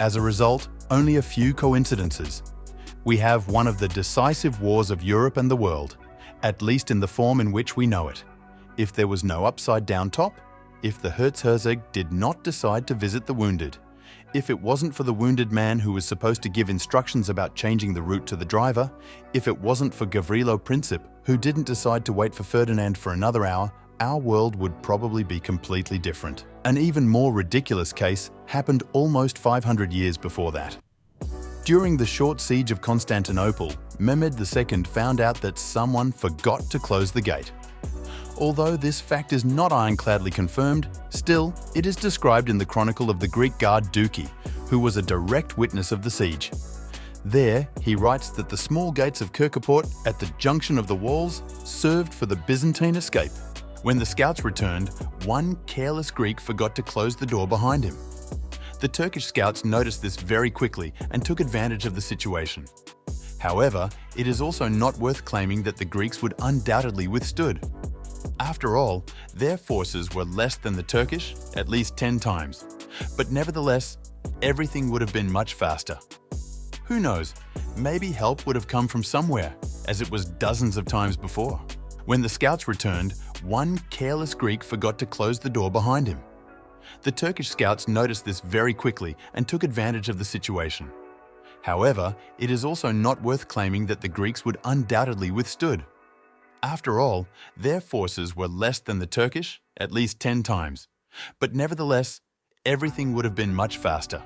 As a result, only a few coincidences. We have one of the decisive wars of Europe and the world, at least in the form in which we know it. If there was no upside-down top, if the Herzog did not decide to visit the wounded, if it wasn't for the wounded man who was supposed to give instructions about changing the route to the driver, if it wasn't for Gavrilo Princip, who didn't decide to wait for Ferdinand for another hour, our world would probably be completely different. An even more ridiculous case happened almost 500 years before that. During the short siege of Constantinople, Mehmed II found out that someone forgot to close the gate. Although this fact is not ironcladly confirmed, still, it is described in the chronicle of the Greek guard Douki, who was a direct witness of the siege. There, he writes that the small gates of Kirkoport at the junction of the walls served for the Byzantine escape. When the scouts returned, one careless Greek forgot to close the door behind him. The Turkish scouts noticed this very quickly and took advantage of the situation. However, it is also not worth claiming that the Greeks would undoubtedly withstood. After all, their forces were less than the Turkish, at least 10 times. But nevertheless, everything would have been much faster. Who knows, maybe help would have come from somewhere, as it was dozens of times before. When the scouts returned, one careless Greek forgot to close the door behind him. The Turkish scouts noticed this very quickly and took advantage of the situation. However, it is also not worth claiming that the Greeks would undoubtedly withstood. After all, their forces were less than the Turkish, at least 10 times. But nevertheless, everything would have been much faster.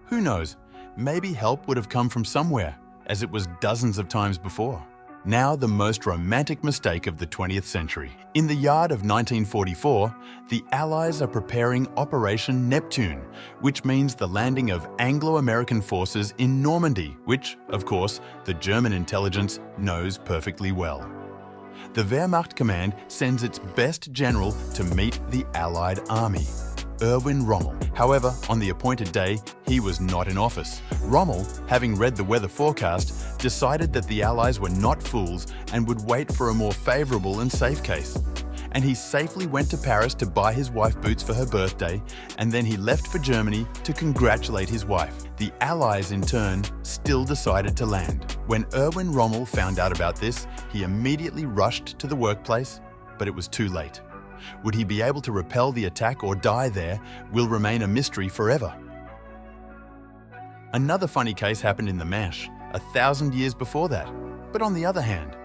Who knows, maybe help would have come from somewhere, as it was dozens of times before. Now the most romantic mistake of the 20th century. In the yard of 1944, the Allies are preparing Operation Neptune, which means the landing of Anglo-American forces in Normandy, which, of course, the German intelligence knows perfectly well. The Wehrmacht command sends its best general to meet the Allied army, Erwin Rommel. However, on the appointed day, he was not in office. Rommel, having read the weather forecast, decided that the Allies were not fools and would wait for a more favourable and safe case. And he safely went to Paris to buy his wife boots for her birthday, and then he left for Germany to congratulate his wife. The Allies, in turn, still decided to land. When Erwin Rommel found out about this, he immediately rushed to the workplace, but it was too late. Would he be able to repel the attack or die there will remain a mystery forever. Another funny case happened in the Manche, 1,000 years before that. But on the other hand,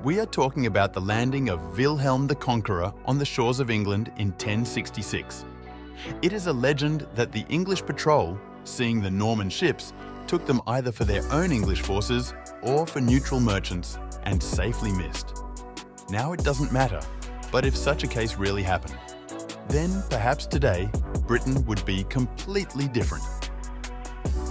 we are talking about the landing of Wilhelm the Conqueror on the shores of England in 1066. It is a legend that the English patrol, seeing the Norman ships, took them either for their own English forces or for neutral merchants and safely missed. Now it doesn't matter, but if such a case really happened, then perhaps today Britain would be completely different.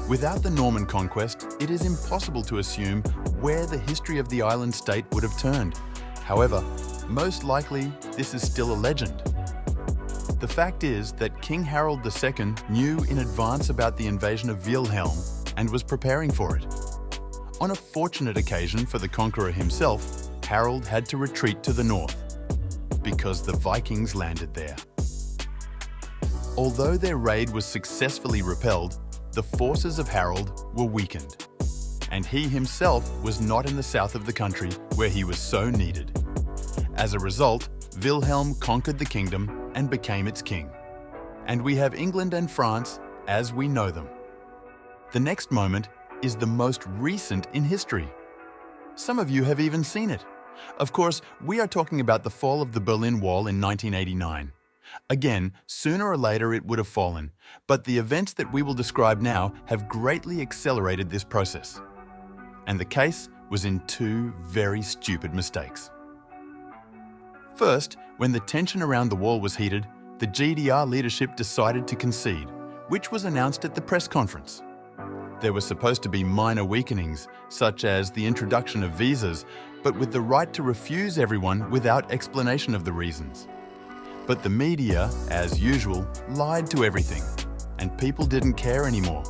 Without the Norman conquest, it is impossible to assume where the history of the island state would have turned. However, most likely this is still a legend. The fact is that King Harold II knew in advance about the invasion of Wilhelm and was preparing for it. On a fortunate occasion for the conqueror himself, Harold had to retreat to the north, because the Vikings landed there. Although their raid was successfully repelled, the forces of Harold were weakened, and he himself was not in the south of the country where he was so needed. As a result, Wilhelm conquered the kingdom and became its king. And we have England and France as we know them. The next moment is the most recent in history. Some of you have even seen it. Of course, we are talking about the fall of the Berlin Wall in 1989. Again, sooner or later it would have fallen, but the events that we will describe now have greatly accelerated this process. And the case was in two very stupid mistakes. First, when the tension around the wall was heated, the GDR leadership decided to concede, which was announced at the press conference. There were supposed to be minor weakenings, such as the introduction of visas, but with the right to refuse everyone without explanation of the reasons. But the media, as usual, lied to everything, and people didn't care anymore.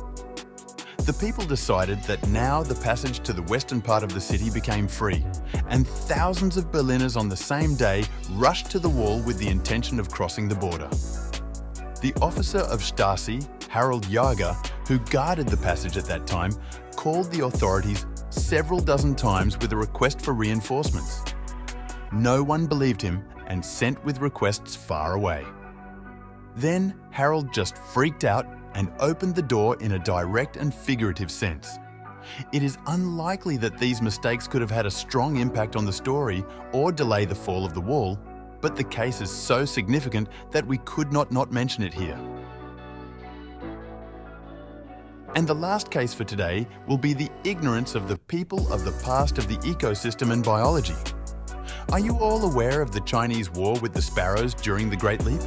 The people decided that now the passage to the western part of the city became free, and thousands of Berliners on the same day rushed to the wall with the intention of crossing the border. The officer of Stasi, Harold Jager, who guarded the passage at that time, called the authorities several dozen times with a request for reinforcements. No one believed him and sent with requests far away. Then Harold just freaked out and opened the door in a direct and figurative sense. It is unlikely that these mistakes could have had a strong impact on the story or delay the fall of the wall, but the case is so significant that we could not mention it here. And the last case for today will be the ignorance of the people of the past of the ecosystem and biology. Are you all aware of the Chinese war with the sparrows during the Great Leap?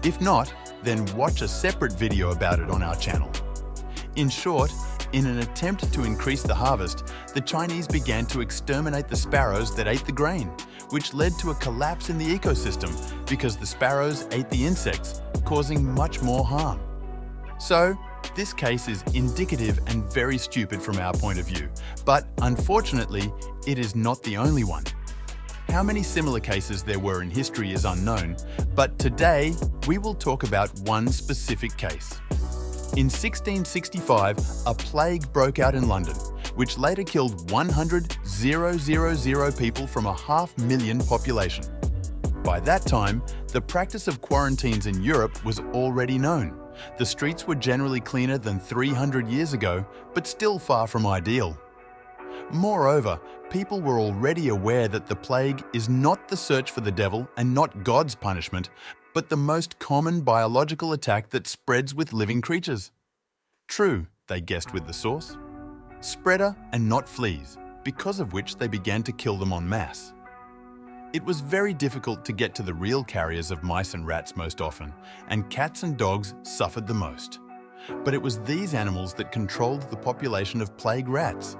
If not, then watch a separate video about it on our channel. In short, in an attempt to increase the harvest, the Chinese began to exterminate the sparrows that ate the grain, which led to a collapse in the ecosystem because the sparrows ate the insects, causing much more harm. So, this case is indicative and very stupid from our point of view, but unfortunately, it is not the only one. How many similar cases there were in history is unknown, but today we will talk about one specific case. In 1665, a plague broke out in London, which later killed 100,000 people from a 500,000 population. By that time, the practice of quarantines in Europe was already known. The streets were generally cleaner than 300 years ago, but still far from ideal. Moreover, people were already aware that the plague is not the search for the devil and not God's punishment, but the most common biological attack that spreads with living creatures. True, they guessed with the source. Spreader and not fleas, because of which they began to kill them en masse. It was very difficult to get to the real carriers of mice and rats most often, and cats and dogs suffered the most. But it was these animals that controlled the population of plague rats.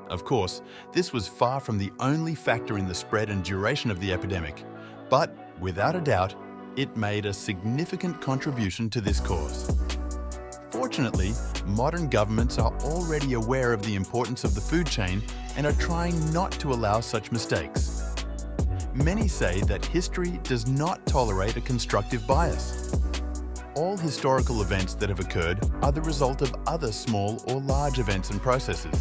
Of course, this was far from the only factor in the spread and duration of the epidemic, but without a doubt, it made a significant contribution to this cause. Fortunately, modern governments are already aware of the importance of the food chain and are trying not to allow such mistakes. Many say that history does not tolerate a constructive bias. All historical events that have occurred are the result of other small or large events and processes.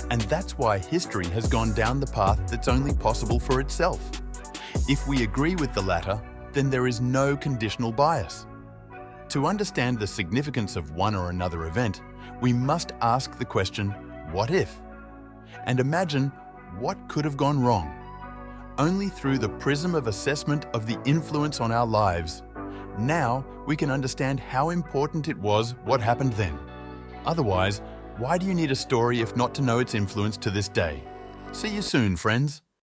And that's why history has gone down the path that's only possible for itself. If we agree with the latter, then there is no conditional bias. To understand the significance of one or another event, we must ask the question, what if? And imagine what could have gone wrong. Only through the prism of assessment of the influence on our lives, now we can understand how important it was what happened then. Otherwise, why do you need a story if not to know its influence to this day? See you soon, friends.